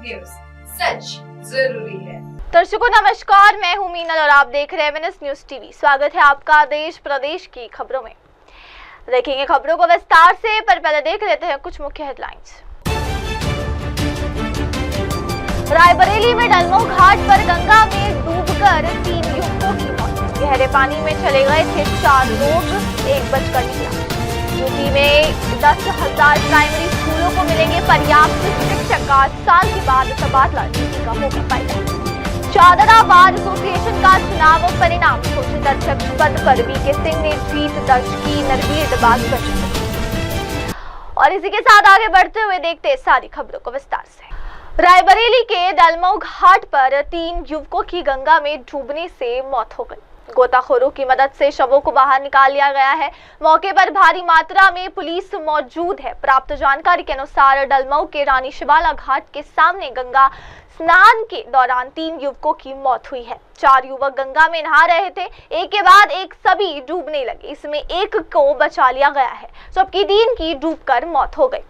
News, सच जरूरी है। दर्शकों नमस्कार, मैं हूं मीनल और आप देख रहे हैं MNS न्यूज टीवी। स्वागत है आपका देश प्रदेश की खबरों में। देखेंगे खबरों को विस्तार से, पर पहले देख लेते हैं कुछ मुख्य हेडलाइंस। रायबरेली में डलमऊ घाट पर गंगा में डूबकर 3 युवकों की मौत। गहरे पानी में चले गए थे 4 लोग, 1 बचकर निकला। यूपी में 10,000 प्राइमरी स्कूलों को मिलेंगे पर्याप्त शिक्षक। 8 साल के बाद तबादला नीति का होगा पहला। चादरा बार एसोसिएशन का चुनाव परिणाम, घोषित अध्यक्ष पद पर वीके सिंह ने जीत दर्ज की, नरवीर बात। और इसी के साथ आगे बढ़ते हुए देखते हैं सारी खबरों को विस्तार से। रायबरेली के डलमऊ घाट पर 3 युवकों की गंगा में डूबने से मौत हो गई। गोताखोरों की मदद से शवों को बाहर निकाल लिया गया है। मौके पर भारी मात्रा में पुलिस मौजूद है। प्राप्त जानकारी के अनुसार डलमऊ के रानी शिवाला घाट के सामने गंगा स्नान के दौरान 3 युवकों की मौत हुई है। 4 युवक गंगा में नहा रहे थे, एक के बाद एक सभी डूबने लगे। इसमें एक को बचा लिया गया है, जबकि 3 की डूबकर मौत हो गई।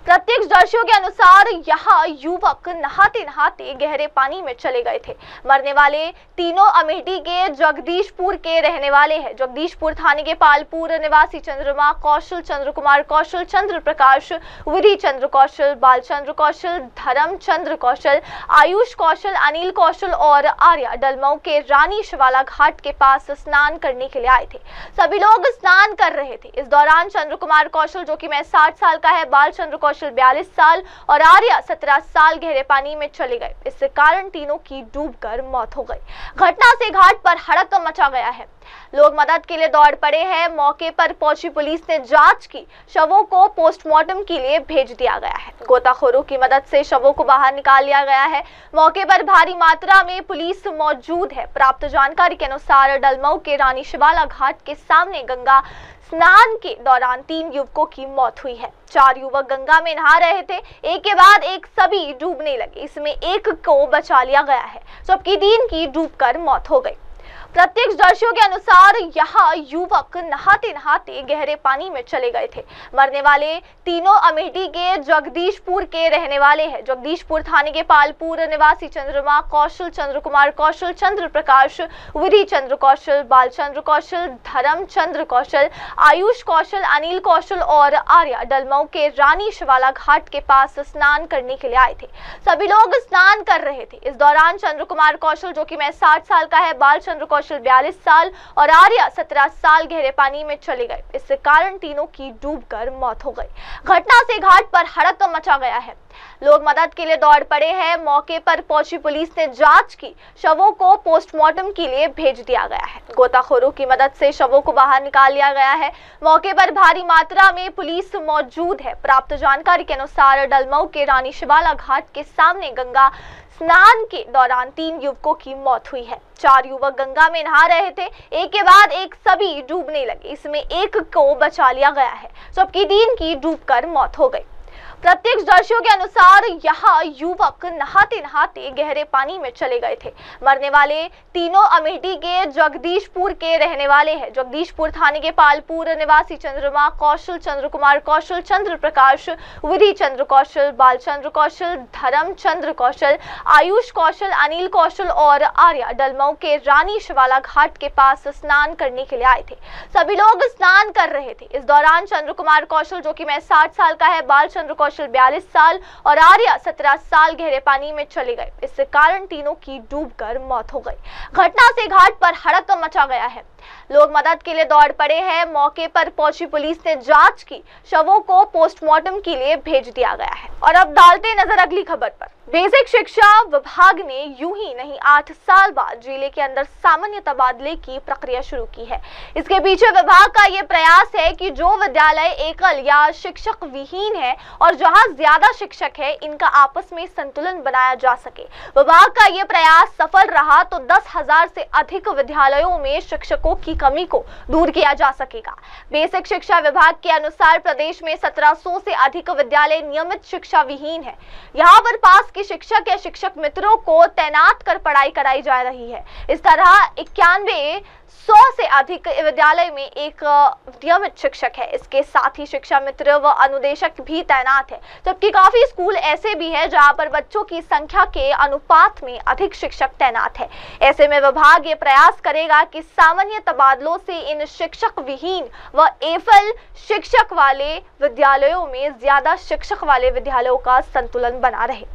प्रत्यक्षदर्शियों के अनुसार यहाँ युवक नहाते नहाते गहरे पानी में चले गए थे। मरने वाले तीनों अमेठी के जगदीशपुर के रहने वाले हैं। जगदीशपुर थाने के पालपुर निवासी चंद्रमा कौशल, चंद्र कुमार कौशल, चंद्र प्रकाश, विधि चंद्र कौशल, बालचंद्र कौशल, धर्म चंद्र कौशल, आयुष कौशल, अनिल कौशल और आर्या डलमऊ के रानी शिवाला घाट के पास स्नान करने के लिए आए थे। सभी लोग स्नान कर रहे थे। इस दौरान चंद्र कुमार कौशल, जो कि मैं 60 साल का है, बालचंद्र कौशल 42 साल और आर्या 17 साल गहरे पानी में चले गए। इस कारण तीनों की डूबकर मौत हो गई। घटना से घाट पर हड़कंप मचा गया है। लोग मदद के लिए दौड़ पड़े हैं। मौके पर पहुंची पुलिस ने जांच की, शवों को पोस्टमार्टम के लिए भेज दिया गया है। गोताखोरों की मदद से शवों को बाहर निकाल लिया गया है। मौके पर भारी मात्रा में पुलिस मौजूद है। प्राप्त जानकारी के अनुसार डलमऊ के रानी शिवाला घाट के सामने गंगा स्नान के दौरान 3 युवकों की मौत हुई है। 4 युवक गंगा में नहा रहे थे, एक के बाद एक सभी डूबने लगे। इसमें एक को बचा लिया गया है, जबकि 3 की डूबकर मौत हो गई। प्रत्यक्षदर्शियों के अनुसार यहाँ युवक नहाते नहाते गहरे पानी में चले गए थे। मरने वाले तीनों अमेठी के जगदीशपुर के रहने वाले हैं। जगदीशपुर थाने के पालपुर निवासी चंद्रमा कौशल, चंद्र कुमार कौशल, चंद्र प्रकाश, विधि चंद्र कौशल, बालचंद्र कौशल, धर्म चंद्र कौशल, आयुष कौशल, अनिल कौशल और आर्या डलमऊ के रानी शिवाला घाट के पास स्नान करने के लिए आए थे। सभी लोग स्नान कर रहे थे। इस दौरान चंद्र कुमार कौशल, जो कि मैं 60 साल का है, बालचंद्र कौशल 42 साल और आर्या 17 साल गहरे पानी में चले गए। इस कारण तीनों की डूबकर मौत हो गई। घटना से घाट पर हड़कंप मचा गया है। लोग मदद के लिए दौड़ पड़े हैं। मौके पर पहुंची पुलिस ने जांच की, शवों को पोस्टमार्टम के लिए भेज दिया गया है। गोताखोरों की मदद से शवों को बाहर निकाल लिया गया है। मौके पर भारी मात्रा में पुलिस मौजूद है। प्राप्त जानकारी के अनुसार डलमऊ के रानी शिवाला घाट के सामने गंगा स्नान के दौरान 3 युवकों की मौत हुई है। 4 युवक गंगा में नहा रहे थे, एक के बाद एक सभी डूबने लगे। इसमें एक को बचा लिया गया है, जबकि 3 की डूबकर मौत हो गई। प्रत्यक्षदर्शियों के अनुसार यहाँ युवक नहाते नहाते गहरे पानी में चले गए थे। मरने वाले तीनों अमेठी के जगदीशपुर के रहने वाले हैं। जगदीशपुर थाने के पालपुर निवासी चंद्रमा कौशल, चंद्र कुमार कौशल, चंद्र प्रकाश, विधि चंद्र कौशल, बालचंद्र कौशल, धर्म चंद्र कौशल, आयुष कौशल, अनिल कौशल और आर्या डलमऊ के रानी शिवाला घाट के पास स्नान करने के लिए आए थे। सभी लोग स्नान कर रहे थे। इस दौरान चंद्र कुमार कौशल, जो कि मैं 60 साल का है, बालचंद्र कौशल 42 साल और आर्या 17 साल गहरे पानी में चले गए। इस कारण तीनों की डूबकर मौत हो गई। घटना से घाट पर हड़कंप मचा गया है। लोग मदद के लिए दौड़ पड़े हैं। मौके पर पहुंची पुलिस ने जांच की, शवों को पोस्टमार्टम के लिए भेज दिया गया है। और अब डालते नजर अगली खबर पर। बेसिक शिक्षा विभाग ने यूं ही नहीं 8 साल बाद जिले के अंदर सामान्य तबादले की प्रक्रिया शुरू की है। इसके पीछे विभाग का ये प्रयास है कि जो विद्यालय एकल या शिक्षक विहीन है और जहां ज्यादा शिक्षक है, इनका आपस में संतुलन बनाया जा सके। विभाग का ये प्रयास सफल रहा तो 10,000 से अधिक विद्यालयों में शिक्षकों की कमी को दूर किया जा सकेगा। बेसिक शिक्षा विभाग के अनुसार प्रदेश में 1700 से अधिक विद्यालय नियमित शिक्षा विहीन है। यहाँ पर पास के शिक्षक या शिक्षक मित्रों को तैनात कर पढ़ाई कराई जा रही है। इस तरह 91 100 से अधिक विद्यालय में एक नियमित शिक्षक है। इसके साथ ही शिक्षा मित्र व अनुदेशक भी तैनात है, जबकि काफी स्कूल ऐसे भी हैं जहां पर बच्चों की संख्या के अनुपात में अधिक शिक्षक तैनात है। ऐसे में विभाग ये प्रयास करेगा कि सामान्य तबादलों से इन शिक्षक विहीन व एफएल शिक्षक वाले विद्यालयों में ज्यादा शिक्षक वाले विद्यालयों का संतुलन बना रहे।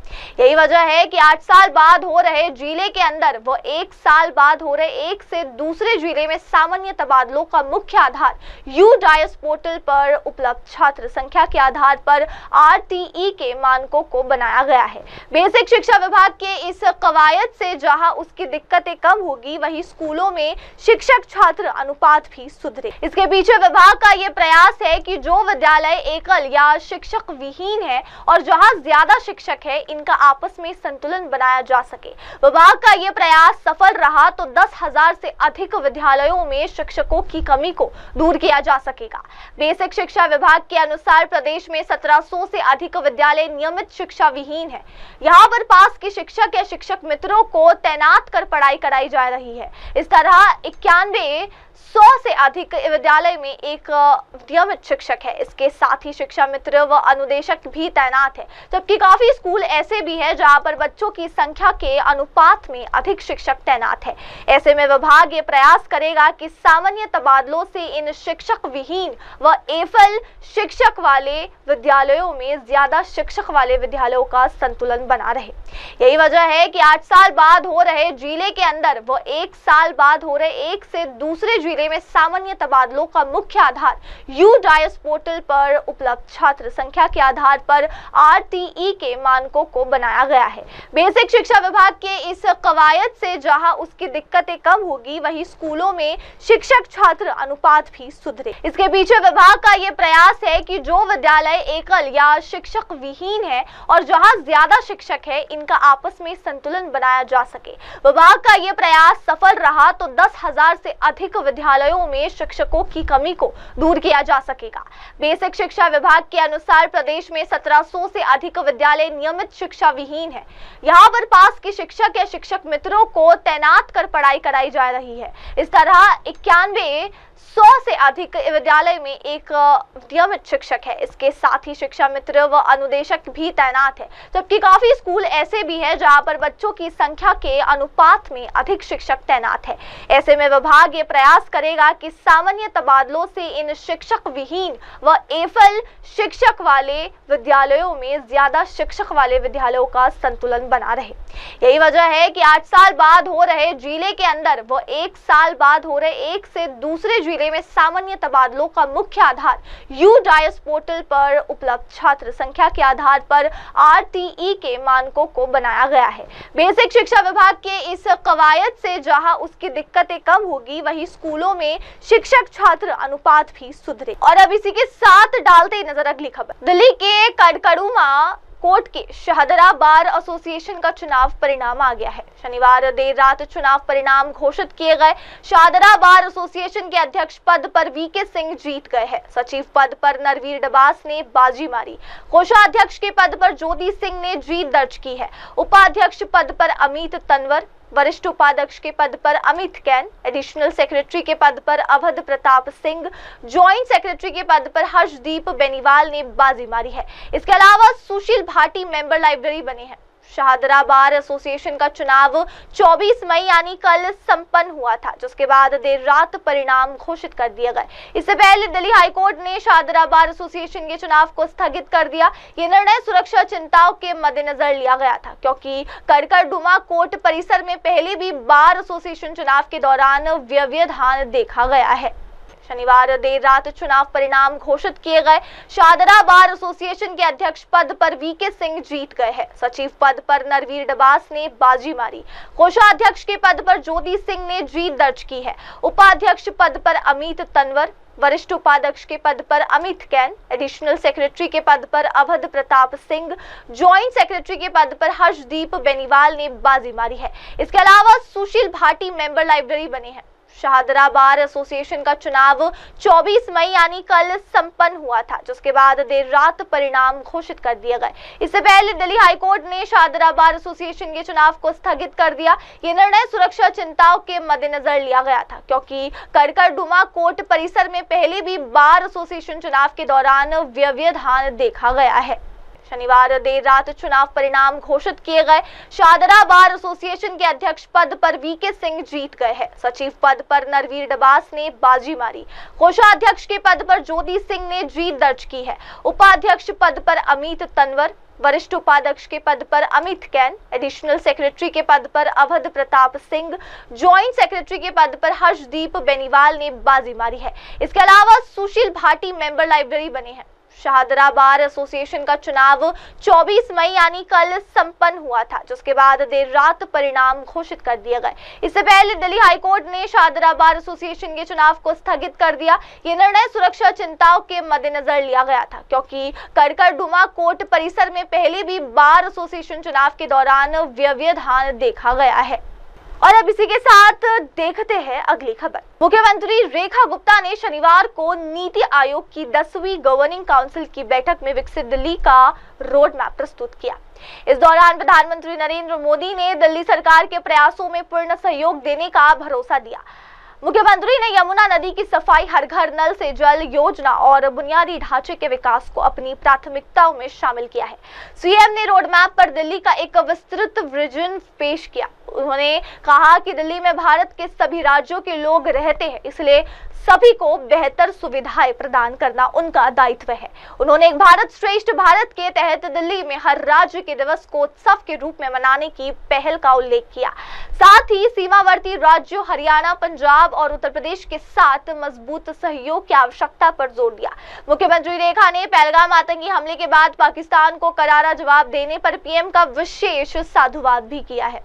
यही वजह है कि 8 साल बाद हो रहे जिले के अंदर व 1 साल बाद हो रहे एक से दूसरे जिले में सामान्य तबादलों का मुख्य आधार यूडाइस पोर्टल पर उपलब्ध छात्र संख्या के आधार पर RTE के मानकों को बनाया गया है। बेसिक शिक्षा विभाग के इस कवायद से जहां उसकी दिक्कतें कम होगी, वहीं स्कूलों में शिक्षक छात्र अनुपात भी सुधरे। इसके पीछे विभाग का ये प्रयास है कि जो विद्यालय एकल या शिक्षक विहीन है और जहां ज्यादा शिक्षक है, इनका आपस में संतुलन बनाया जा सके। विभाग का ये प्रयास सफल रहा तो 10,000 से अधिक विद्यालयों में शिक्षकों की कमी को दूर किया जा सकेगा। बेसिक शिक्षा विभाग के अनुसार प्रदेश में 1700 से अधिक विद्यालय नियमित शिक्षा विहीन है। यहाँ पर पास के शिक्षक या शिक्षक मित्रों को तैनात कर पढ़ाई कराई जा रही है। इस तरह 91 100 से अधिक विद्यालय में एक नियमित शिक्षक है। इसके साथ ही शिक्षा मित्र व अनुदेशक भी तैनात है, जबकि काफी स्कूल ऐसे भी हैं जहां पर बच्चों की संख्या के अनुपात में अधिक शिक्षक तैनात है। ऐसे में विभाग ये प्रयास करेगा कि सामान्य तबादलों से इन शिक्षक विहीन व एफएल शिक्षक वाले विद्यालयों में ज्यादा शिक्षक वाले विद्यालयों का संतुलन बना रहे। यही वजह है कि 8 साल बाद हो रहे जिले के अंदर व 1 साल बाद हो रहे एक से दूसरे जिले में सामान्य तबादलों का मुख्य आधार यूडाइस पोर्टल पर उपलब्ध छात्र संख्या के आधार पर RTE के मानकों को बनाया गया है। बेसिक शिक्षा विभाग के इस कवायद से जहां उसकी दिक्कतें कम होगी, वहीं स्कूलों में शिक्षक छात्र अनुपात भी सुधरे। इसके पीछे विभाग का ये प्रयास है कि जो विद्यालय एकल या शिक्षक विहीन है और जहां ज्यादा शिक्षक है, इनका आपस में संतुलन बनाया जा सके। विभाग का ये प्रयास सफल रहा तो 10,000 से अधिक विद्यालयों में शिक्षकों की कमी को दूर किया जा सकेगा। बेसिक शिक्षा विभाग के अनुसार प्रदेश में 1700 से अधिक विद्यालय नियमित शिक्षा विहीन है। यहाँ पर पास के शिक्षक या शिक्षक मित्रों को तैनात कर पढ़ाई कराई जा रही है। इस तरह 91 100 से अधिक विद्यालय में एक नियमित शिक्षक है। इसके साथ ही शिक्षा मित्र व अनुदेशक भी तैनात है, जबकि काफी स्कूल ऐसे भी हैं जहां पर बच्चों की संख्या के अनुपात में अधिक शिक्षक तैनात है। ऐसे में विभाग ये प्रयास करेगा कि सामान्य तबादलों से इन शिक्षक विहीन व एफएल शिक्षक वाले विद्यालयों में ज्यादा शिक्षक वाले विद्यालयों का संतुलन बना रहे। यही वजह है कि 8 साल बाद हो रहे जिले के अंदर व 1 साल बाद हो रहे एक से दूसरे जिले में सामान्य तबादलों का मुख्य आधार यूडाइस पोर्टल पर उपलब्ध छात्र संख्या के आधार पर RTE के मानकों को बनाया गया है। बेसिक शिक्षा विभाग के इस कवायद से जहां उसकी दिक्कतें कम होगी, वहीं स्कूलों में शिक्षक छात्र अनुपात भी सुधरे। और अब इसी के साथ डालते नजर अगली खबर। दिल्ली के कड़कड़ुमा कोर्ट के शाहदरा बार एसोसिएशन का चुनाव परिणाम आ गया है। शनिवार देर रात चुनाव परिणाम घोषित किए गए। शाहदरा बार एसोसिएशन के अध्यक्ष पद पर VK सिंह जीत गए हैं। सचिव पद पर नरवीर डबास ने बाजी मारी। कोषाध्यक्ष के पद पर ज्योति सिंह ने जीत दर्ज की है। उपाध्यक्ष पद पर अमित तंवर, वरिष्ठ उपाध्यक्ष के पद पर अमित कैन, एडिशनल सेक्रेटरी के पद पर अवध प्रताप सिंह, ज्वाइंट सेक्रेटरी के पद पर हर्षदीप बेनीवाल ने बाजी मारी है। इसके अलावा सुशील भाटी मेंबर लाइब्रेरी बने हैं। शाहदरा बार एसोसिएशन का चुनाव 24 मई यानी कल संपन्न हुआ था, जिसके बाद देर रात परिणाम घोषित कर दिए गए। इससे पहले दिल्ली हाईकोर्ट ने शाहदरा बार एसोसिएशन के चुनाव को स्थगित कर दिया। ये निर्णय सुरक्षा चिंताओं के मद्देनजर लिया गया था, क्योंकि कड़कड़डुमा कोर्ट परिसर में पहले भी बार एसोसिएशन चुनाव के दौरान व्यवधान देखा गया है। शनिवार देर रात चुनाव परिणाम घोषित किए गए। शाहदरा बार एसोसिएशन के अध्यक्ष पद पर VK सिंह जीत गए हैं। सचिव पद पर नरवीर डबास ने बाजी मारी। कोषाध्यक्ष के पद पर ज्योति सिंह ने जीत दर्ज की है। उपाध्यक्ष पद पर अमित तंवर, वरिष्ठ उपाध्यक्ष के पद पर अमित कैन, एडिशनल सेक्रेटरी के पद पर अवध प्रताप सिंह, ज्वाइंट सेक्रेटरी के पद पर हर्षदीप बेनीवाल ने बाजी मारी है। इसके अलावा सुशील भाटी मेंबर लाइब्रेरी बने हैं। शाहदरा बार एसोसिएशन का चुनाव 24 मई यानी कल संपन्न हुआ था, जिसके बाद देर रात परिणाम घोषित कर दिए गए। इससे पहले दिल्ली हाईकोर्ट ने शाहदरा बार एसोसिएशन के चुनाव को स्थगित कर दिया। ये निर्णय सुरक्षा चिंताओं के मद्देनजर लिया गया था, क्योंकि कड़कड़डुमा कोर्ट परिसर में पहले भी बार एसोसिएशन चुनाव के दौरान व्यवधान देखा गया है। शनिवार देर रात चुनाव परिणाम घोषित किए गए। शाहदरा बार एसोसिएशन के अध्यक्ष पद पर वीके सिंह जीत गए हैं। सचिव पद पर नरवीर डबास ने बाजी मारी। कोषाध्यक्ष के पद पर ज्योति सिंह ने जीत दर्ज की है। उपाध्यक्ष पद पर अमित तंवर, वरिष्ठ उपाध्यक्ष के पद पर अमित कैन, एडिशनल सेक्रेटरी के पद पर अवध प्रताप सिंह, ज्वाइंट सेक्रेटरी के पद पर हर्षदीप बेनीवाल ने बाजी मारी है। इसके अलावा सुशील भाटी मेंबर लाइब्रेरी बने हैं। शाहदरा बार एसोसिएशन का चुनाव 24 मई यानी कल संपन्न हुआ था, जिसके बाद देर रात परिणाम घोषित कर दिए गए। इससे पहले दिल्ली हाईकोर्ट ने शाहदरा बार एसोसिएशन के चुनाव को स्थगित कर दिया। ये निर्णय सुरक्षा चिंताओं के मद्देनजर लिया गया था, क्योंकि कड़कड़डुमा कोर्ट परिसर में पहले भी बार एसोसिएशन चुनाव के दौरान व्यवधान देखा गया है। और अब इसी के साथ देखते हैं अगली खबर। मुख्यमंत्री रेखा गुप्ता ने शनिवार को नीति आयोग की 10वीं गवर्निंग काउंसिल की बैठक में विकसित दिल्ली का रोड मैप प्रस्तुत किया। इस दौरान प्रधानमंत्री नरेंद्र मोदी ने दिल्ली सरकार के प्रयासों में पूर्ण सहयोग देने का भरोसा दिया। मुख्यमंत्री ने यमुना नदी की सफाई, हर घर नल से जल योजना और बुनियादी ढांचे के विकास को अपनी प्राथमिकताओं में शामिल किया है। सीएम ने रोड मैप पर दिल्ली का एक विस्तृत विजन पेश किया। उन्होंने कहा कि दिल्ली में भारत के सभी राज्यों के लोग रहते हैं, इसलिए सभी को बेहतर सुविधाएं प्रदान करना उनका दायित्व है। उन्होंने एक भारत श्रेष्ठ भारत के तहत दिल्ली में हर राज्य के दिवस को उत्सव के रूप में मनाने की पहल का उल्लेख किया। साथ ही सीमावर्ती राज्यों हरियाणा, पंजाब और उत्तर प्रदेश के साथ मजबूत सहयोग की आवश्यकता पर जोर दिया। मुख्यमंत्री रेखा ने पहलगाम आतंकी हमले के बाद पाकिस्तान को करारा जवाब देने पर पीएम का विशेष साधुवाद भी किया है।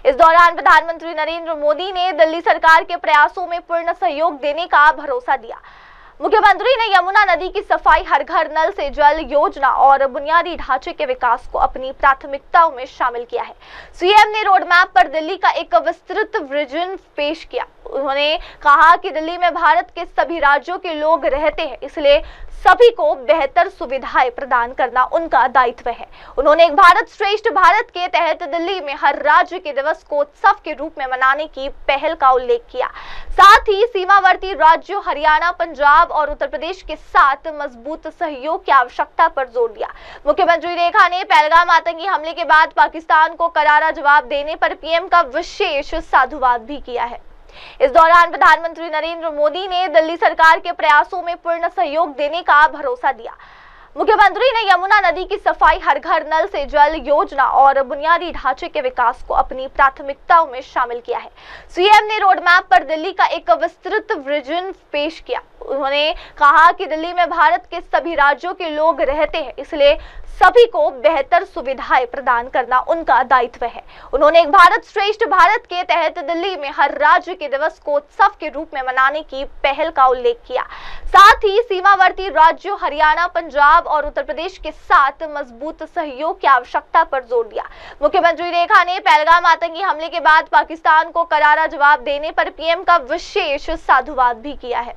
इस दौरान प्रधानमंत्री नरेंद्र मोदी ने दिल्ली सरकार के प्रयासों में पूर्ण सहयोग देने का भरोसा दिया। मुख्यमंत्री ने यमुना नदी की सफाई, हर घर नल से जल योजना और बुनियादी ढांचे के विकास को अपनी प्राथमिकताओं में शामिल किया है। सीएम ने रोड मैप पर दिल्ली का एक विस्तृत विजन पेश किया। उन्होंने कहा कि दिल्ली में भारत के सभी राज्यों के लोग रहते हैं, इसलिए सभी को बेहतर सुविधाएं प्रदान करना उनका दायित्व है। उन्होंने एक भारत श्रेष्ठ भारत के तहत दिल्ली में हर राज्य के दिवस को उत्सव के रूप में मनाने की पहल का उल्लेख किया। साथ ही सीमावर्ती राज्यों हरियाणा, पंजाब और उत्तर प्रदेश के साथ मजबूत सहयोग की आवश्यकता पर जोर दिया। मुख्यमंत्री रेखा ने पहलगाम आतंकी हमले के बाद पाकिस्तान को करारा जवाब देने पर पीएम का विशेष साधुवाद भी किया है। इस दौरान प्रधानमंत्री नरेंद्र मोदी ने दिल्ली सरकार के प्रयासों में पूर्ण सहयोग देने का भरोसा दिया। मुख्यमंत्री ने यमुना नदी की सफाई, हर घर नल से जल योजना और बुनियादी ढांचे के विकास को अपनी प्राथमिकताओं में शामिल किया है। सीएम ने रोड मैप पर दिल्ली का एक विस्तृत विजन पेश किया। उन्होंने कहा कि दिल्ली में भारत के सभी राज्यों के लोग रहते हैं, इसलिए सभी को बेहतर सुविधाएं प्रदान करना उनका दायित्व है। उन्होंने एक भारत श्रेष्ठ भारत के तहत दिल्ली में हर राज्य के दिवस को उत्सव के रूप में मनाने की पहल का उल्लेख किया। साथ ही सीमावर्ती राज्यों हरियाणा, पंजाब और उत्तर प्रदेश के साथ मजबूत सहयोग की आवश्यकता पर जोर दिया। मुख्यमंत्री रेखा ने पहलगाम आतंकी हमले के बाद पाकिस्तान को करारा जवाब देने पर पीएम का विशेष साधुवाद भी किया है।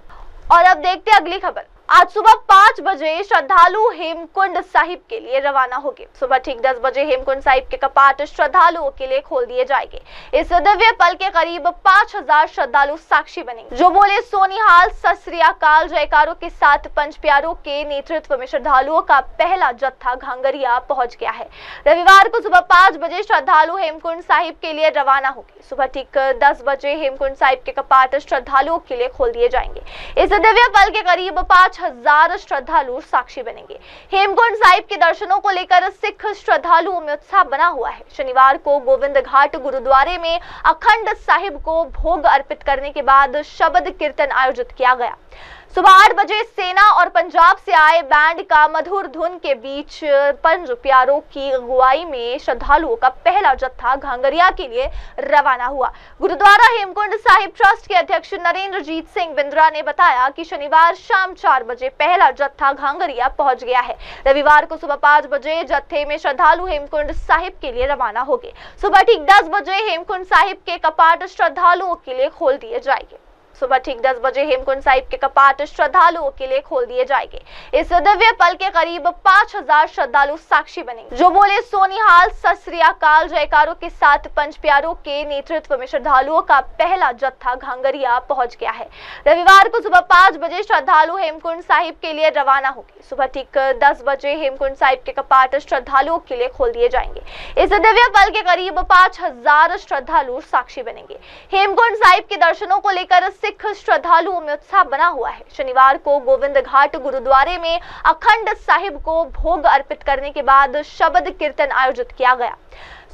और अब देखते हैं अगली खबर। आज सुबह 5 बजे श्रद्धालु हेमकुंड साहिब के लिए रवाना होंगे। सुबह ठीक 10 बजे हेमकुंड साहिब के कपाट श्रद्धालुओं के लिए खोल दिए जाएंगे। इस दिव्य पल के करीब 5000 श्रद्धालु साक्षी बनेंगे, जो बोले सोनिहाल, सत श्री अकाल जयकारों के साथ पंच प्यारों के नेतृत्व में श्रद्धालुओं का पहला जत्था घांगरिया पहुंच गया है। रविवार को सुबह 5 बजे श्रद्धालु हेमकुंड साहिब के लिए रवाना होंगे। सुबह ठीक 10 बजे हेमकुंड साहिब के कपाट श्रद्धालुओं के लिए खोल दिए जाएंगे। इस दिव्य पल के करीब 5000 श्रद्धालु साक्षी बनेंगे। हेमकुंड साहिब के दर्शनों को लेकर सिख श्रद्धालुओं में उत्साह बना हुआ है। शनिवार को गोविंद घाट गुरुद्वारे में अखंड साहिब को भोग अर्पित करने के बाद शबद कीर्तन आयोजित किया गया। सुबह 8 बजे सेना और पंजाब से आए बैंड का मधुर धुन के बीच पंच प्यारों की अगुवाई में श्रद्धालुओं का पहला जत्था घांगरिया के लिए रवाना हुआ। गुरुद्वारा हेमकुंड साहिब ट्रस्ट के अध्यक्ष नरेंद्रजीत सिंह बिंद्रा ने बताया कि शनिवार शाम 4 बजे पहला जत्था घांगरिया पहुंच गया है। रविवार को सुबह 5 बजे जत्थे में श्रद्धालु हेमकुंड साहिब के लिए रवाना होंगे। सुबह ठीक 10 बजे हेमकुंड साहिब के कपाट श्रद्धालुओं के लिए खोल दिए जाएंगे। सुबह ठीक 10 बजे हेमकुंड साहिब के कपाट श्रद्धालुओं के लिए खोल दिए जाएंगे। इस दिव्य पल के करीब 5000 श्रद्धालु साक्षी बनेंगे, जो बोले सोनिहाल, सत श्री अकाल जयकारों के साथ पंच प्यारों के नेतृत्व में श्रद्धालुओं का पहला जत्था घांगरिया पहुंच गया है। रविवार को सुबह 5 बजे श्रद्धालु हेमकुंड साहिब के लिए रवाना होंगे। सुबह ठीक 10 बजे हेमकुंड साहिब के कपाट श्रद्धालुओं के लिए खोल दिए जाएंगे। इस दिव्य पल के करीब 5000 श्रद्धालु साक्षी बनेंगे। हेमकुंड साहिब के दर्शनों को लेकर सिख श्रद्धालुओं में उत्साह बना हुआ है। शनिवार को गोविंद घाट गुरुद्वारे में अखंड साहिब को भोग अर्पित करने के बाद शबद कीर्तन आयोजित किया गया।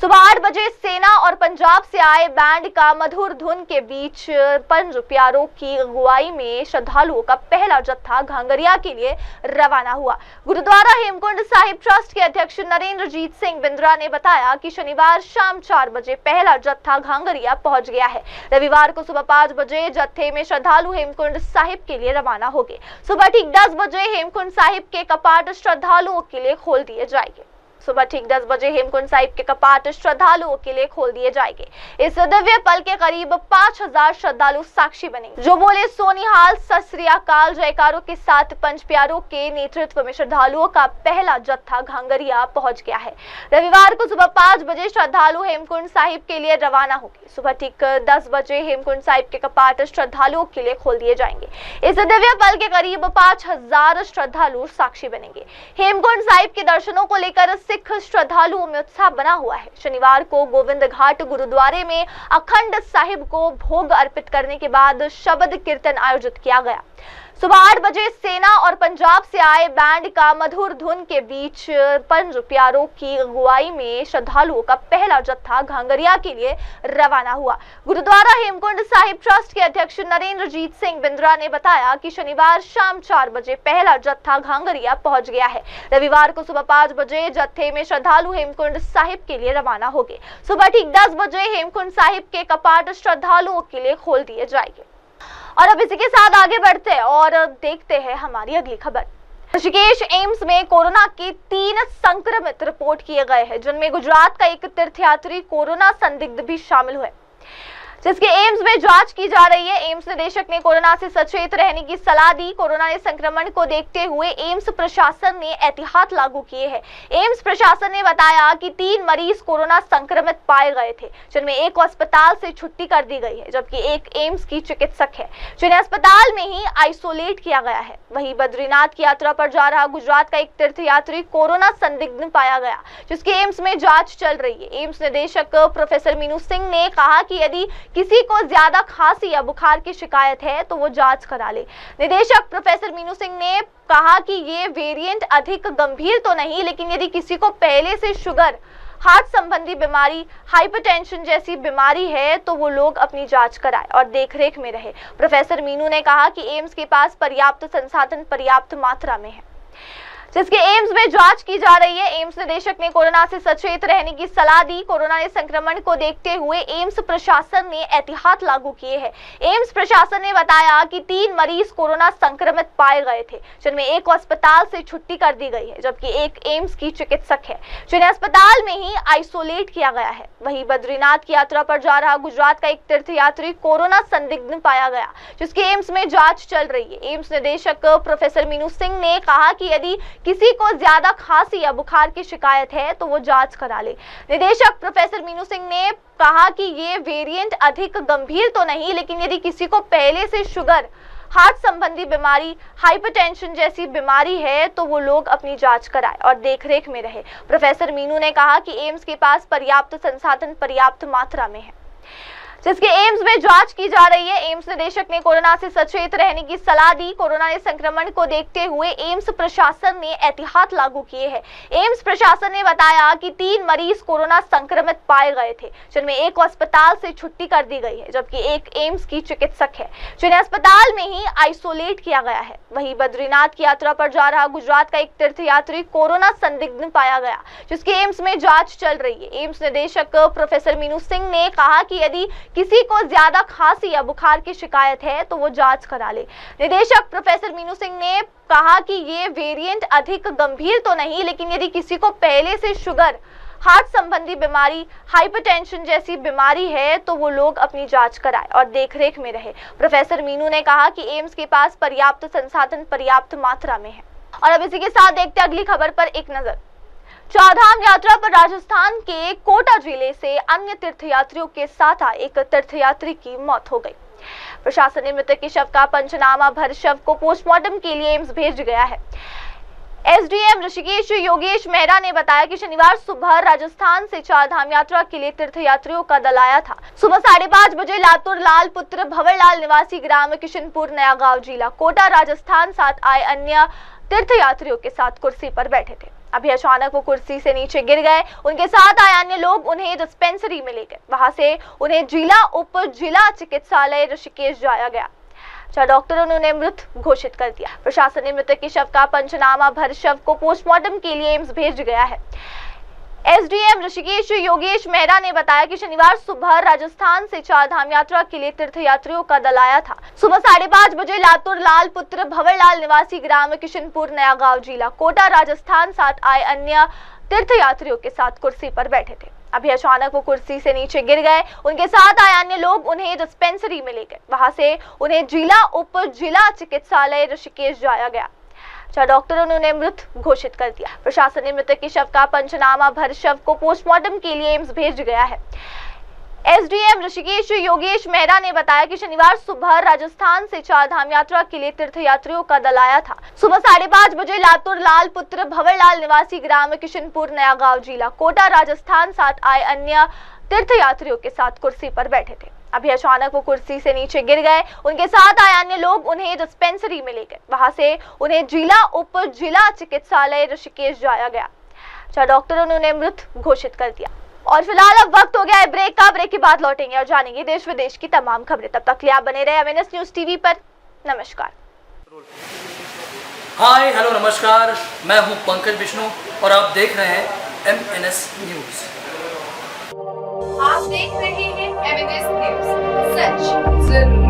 सुबह 8 बजे सेना और पंजाब से आए बैंड का मधुर धुन के बीच पंच प्यारों की अगुवाई में श्रद्धालुओं का पहला जत्था घांगरिया के लिए रवाना हुआ। गुरुद्वारा हेमकुंड साहिब ट्रस्ट के अध्यक्ष नरेंद्रजीत सिंह बिंद्रा ने बताया कि शनिवार शाम 4 बजे पहला जत्था घांगरिया पहुंच गया है। रविवार को सुबह 5 बजे जत्थे में श्रद्धालु हेमकुंड साहिब के लिए रवाना होंगे। सुबह ठीक 10 बजे हेमकुंड साहिब के कपाट श्रद्धालुओं के लिए खोल दिए जाएंगे। सुबह ठीक 10 बजे हेमकुंड साहिब के कपाट श्रद्धालुओं के लिए खोल दिए जाएंगे। इस दिव्य पल के करीब 5000 श्रद्धालु साक्षी बनेंगे, जो बोले सोनिहाल, सत श्री अकाल जयकारों के साथ पंच प्यारों के नेतृत्व में श्रद्धालुओं का पहला जत्था घांगरिया पहुंच गया है। रविवार को सुबह 5 बजे श्रद्धालु हेमकुंड साहिब के लिए रवाना होंगे। सुबह ठीक 10 बजे हेमकुंड साहिब के कपाट श्रद्धालुओं के लिए खोल दिए जाएंगे। इस दिव्य पल के करीब 5000 श्रद्धालु साक्षी बनेंगे। हेमकुंड साहिब के दर्शनों को लेकर सिख श्रद्धालुओं में उत्साह बना हुआ है। शनिवार को गोविंद घाट गुरुद्वारे में अखंड साहिब को भोग अर्पित करने के बाद शबद कीर्तन आयोजित किया गया। सुबह 8 बजे सेना और पंजाब से आए बैंड का मधुर धुन के बीच पंच प्यारों की अगुवाई में श्रद्धालुओं का पहला जत्था घांगरिया के लिए रवाना हुआ। गुरुद्वारा हेमकुंड साहिब ट्रस्ट के अध्यक्ष नरेंद्रजीत सिंह बिंद्रा ने बताया कि शनिवार शाम 4 बजे पहला जत्था घांगरिया पहुंच गया है। रविवार को सुबह 5 बजे जत्थे में श्रद्धालु हेमकुंड साहिब के लिए रवाना होंगे। सुबह ठीक 10 बजे हेमकुंड साहिब के कपाट श्रद्धालुओं के लिए खोल दिए जाएंगे। और अब इसी के साथ आगे बढ़ते हैं और देखते हैं हमारी अगली खबर। ऋषिकेश एम्स में कोरोना के 3 संक्रमित रिपोर्ट किए गए हैं, जिनमें गुजरात का एक तीर्थयात्री कोरोना संदिग्ध भी शामिल हुए, जिसके एम्स में जांच की जा रही है। एम्स निदेशक ने कोरोना से सचेत रहने की सलाह दी। कोरोना के संक्रमण को देखते हुए एम्स प्रशासन ने एहतियात लागू किए हैं। एम्स प्रशासन ने बताया कि 3 मरीज कोरोना संक्रमित पाए गए थे, जिनमें एक को अस्पताल से छुट्टी कर दी गई है, जबकि एक एम्स की चिकित्सक है, जिन्हें अस्पताल में ही आइसोलेट किया गया है। वहीं बद्रीनाथ की यात्रा पर जा रहा गुजरात का एक तीर्थयात्री कोरोना संदिग्ध पाया गया, जिसकी एम्स में जांच चल रही है। एम्स निदेशक प्रोफेसर मीनू सिंह ने कहा कि यदि किसी को ज्यादा खांसी या बुखार की शिकायत है तो वो जांच करा ले। निदेशक प्रोफेसर मीनू सिंह ने कहा कि ये वेरिएंट अधिक गंभीर तो नहीं, लेकिन यदि किसी को पहले से शुगर, हार्ट संबंधी बीमारी, हाइपरटेंशन जैसी बीमारी है तो वो लोग अपनी जांच कराएं और देखरेख में रहे। प्रोफेसर मीनू ने कहा कि एम्स के पास पर्याप्त संसाधन पर्याप्त मात्रा में है, जिसके एम्स में जांच की जा रही है। एम्स निदेशक ने कोरोना से सचेत रहने की सलाह दी। कोरोना के संक्रमण को देखते हुए एम्स प्रशासन ने एहतियात लागू किए हैं। एम्स प्रशासन ने बताया कि 3 मरीज कोरोना संक्रमित पाए गए थे, जिनमें एक को अस्पताल से छुट्टी कर दी गई है, जबकि एक एम्स की चिकित्सक है, जिन्हें अस्पताल में ही आइसोलेट किया गया है। वहीं बद्रीनाथ की यात्रा पर जा रहा गुजरात का एक तीर्थयात्री कोरोना संदिग्ध पाया गया, जिसकी एम्स में जांच चल रही है। एम्स निदेशक प्रोफेसर मीनू सिंह ने कहा कि यदि किसी को ज्यादा खांसी या बुखार की शिकायत है तो वो जांच करा ले। निदेशक प्रोफेसर मीनू सिंह ने कहा कि ये वेरिएंट अधिक गंभीर तो नहीं, लेकिन यदि किसी को पहले से शुगर, हार्ट संबंधी बीमारी, हाइपरटेंशन जैसी बीमारी है तो वो लोग अपनी जांच कराएं और देखरेख में रहे। प्रोफेसर मीनू ने कहा कि एम्स के पास पर्याप्त संसाधन पर्याप्त मात्रा में है, जिसके एम्स में जांच की जा रही है। एम्स निदेशक ने कोरोना से सचेत रहने की सलाह दी। कोरोना के संक्रमण को देखते हुए एम्स प्रशासन ने एहतियात लागू किए हैं। एम्स प्रशासन ने बताया कि 3 मरीज कोरोना संक्रमित पाए गए थे, जिनमें एक को अस्पताल से छुट्टी कर दी गई है, जबकि एक एम्स की चिकित्सक है, जिन्हें अस्पताल में ही आइसोलेट किया गया है। वहीं बद्रीनाथ की यात्रा पर जा रहा गुजरात का एक तीर्थयात्री कोरोना संदिग्ध पाया गया, जिसकी एम्स में जांच चल रही है। एम्स निदेशक प्रोफेसर मीनू सिंह ने कहा कि यदि किसी को ज्यादा खांसी या बुखार की शिकायत है तो वो जांच करा ले। निदेशक प्रोफेसर मीनू सिंह ने कहा कि ये वेरिएंट अधिक गंभीर तो नहीं, लेकिन यदि किसी को पहले से शुगर, हार्ट संबंधी बीमारी, हाइपरटेंशन जैसी बीमारी है तो वो लोग अपनी जांच कराएं और देखरेख में रहे। प्रोफेसर मीनू ने कहा कि एम्स के पास पर्याप्त संसाधन पर्याप्त मात्रा में है। और अब इसी के साथ देखते हैं अगली खबर पर एक नजर। चारधाम यात्रा पर राजस्थान के कोटा जिले से अन्य तीर्थयात्रियों के साथ आए एक तीर्थयात्री की मौत हो गई। प्रशासन ने मृतक के शव का पंचनामा भर शव को पोस्टमार्टम के लिए एम्स भेज गया है। एसडीएम ऋषिकेश योगेश मेहरा ने बताया कि शनिवार सुबह राजस्थान से चारधाम यात्रा के लिए तीर्थयात्रियों का दल आया था। सुबह 5:30 बजे लातूर लाल पुत्र भंवरलाल निवासी ग्राम किशनपुर नया गांव जिला कोटा राजस्थान साथ आए अन्य तीर्थयात्रियों के साथ कुर्सी पर बैठे थे। अभी अचानक वो कुर्सी से नीचे गिर गए। उनके साथ आए अन्य लोग उन्हें डिस्पेंसरी में ले गए। वहां से उन्हें जिला उप जिला चिकित्सालय ऋषिकेश जाया गया, जहां डॉक्टरों ने उन्हें मृत घोषित कर दिया। प्रशासन ने मृतक के शव का पंचनामा भर शव को पोस्टमार्टम के लिए एम्स भेज गया है। एसडीएम ऋषिकेश योगेश मेहरा ने बताया कि शनिवार सुबह राजस्थान से चारधाम यात्रा के लिए तीर्थयात्रियों का दल आया था। सुबह 5:30 बजे लातूर लाल पुत्र भंवरलाल निवासी ग्राम किशनपुर नया गांव जिला कोटा राजस्थान साथ आए अन्य तीर्थयात्रियों के साथ कुर्सी पर बैठे थे। अभी अचानक वो कुर्सी से नीचे गिर गए। उनके साथ आए अन्य लोग उन्हें डिस्पेंसरी में ले गए। वहां से उन्हें जिला उप जिला चिकित्सालय ऋषिकेश जाया गया, जहां डॉक्टरों ने उन्हें मृत घोषित कर दिया। प्रशासन ने मृतक के शव का पंचनामा भर शव को पोस्टमार्टम के लिए एम्स भेज गया है। एसडीएम ऋषिकेश योगेश मेहरा ने बताया कि शनिवार सुबह राजस्थान से चारधाम यात्रा के लिए तीर्थयात्रियों का दल आया था। सुबह 5:30 बजे लातूर लाल पुत्र भंवरलाल निवासी ग्राम किशनपुर नया गांव जिला कोटा राजस्थान साथ आए अन्य तीर्थयात्रियों के साथ कुर्सी पर बैठे थे। अभी अचानक वो कुर्सी से नीचे गिर गए। उनके साथ आए अन्य लोग उन्हें डिस्पेंसरी में ले गए। वहां से उन्हें जिला उप जिला चिकित्सालय ऋषिकेश जाया गया, जहां डॉक्टरों ने उन्हें मृत घोषित कर दिया। और फिलहाल अब वक्त हो गया है ब्रेक का। ब्रेक के बाद लौटेंगे और जानेंगे देश विदेश की तमाम खबरें। तब तक के लिए आप बने रहे एमएनएस न्यूज टीवी पर। नमस्कार। हाय हेलो नमस्कार, मैं हूं पंकज विष्णु और आप देख रहे हैं एमएनएस न्यूज। आप देख रहे हैं एमएनएस न्यूज, सच जरूर।